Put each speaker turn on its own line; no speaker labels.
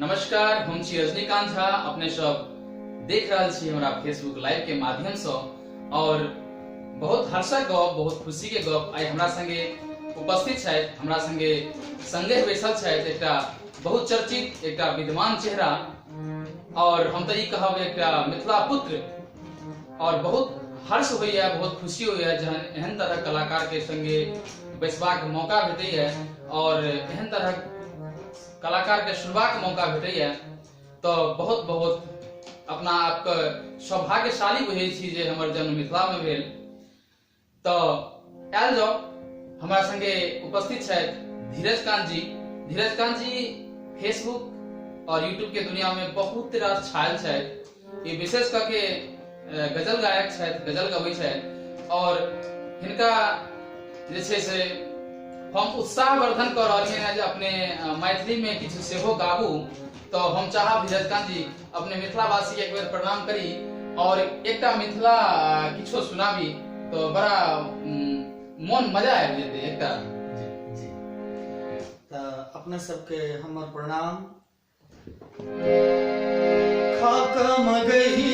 नमस्कार, हम छी रजनीकांत झा। अपने सब देख रहा छी हमारा फेसबुक लाइव के माध्यम से और बहुत हर्षक गप, बहुत खुशी के गप आई हमरा संगे उपस्थित है। हमरा संगे संगे बैसल है एकटा बहुत चर्चित, एकटा विद्वान चेहरा और हम तो कहब एकटा मिथिला पुत्र। और बहुत हर्ष होइए, बहुत खुशी होइए जहन एहन तरह कलाकार के संगे बैसबाक मौका भेटैए और एहन तरह कलाकार के सुनबाक मौका भेटैए तो बहुत बहुत अपना आपके सौभाग्यशाली बुझै छी जे हमर जन्म मिथिला में भेल। तो आयल जाओ, हमारा संगे उपस्थित है धीरज कांत जी। धीरज कांत जी फेसबुक और यूट्यूब के दुनिया में बहुत रास छायल है। ये विशेष करके गजल गायक है, गजल गबै है और हिनका जे छै से हम उत्साहवर्धन कर रही हैं जे अपने मैथिली में किछु सेहो गाबू। तो हम चाहब धीरज कांत जी अपने मिथिलावासी के एक बेर प्रणाम करी और एकटा मिथिला किछु सुनाबी तो बड़ा मन मजा आबि जेतै एकटा।
जी तो अपने सबके हमर प्रणाम। खाक मगही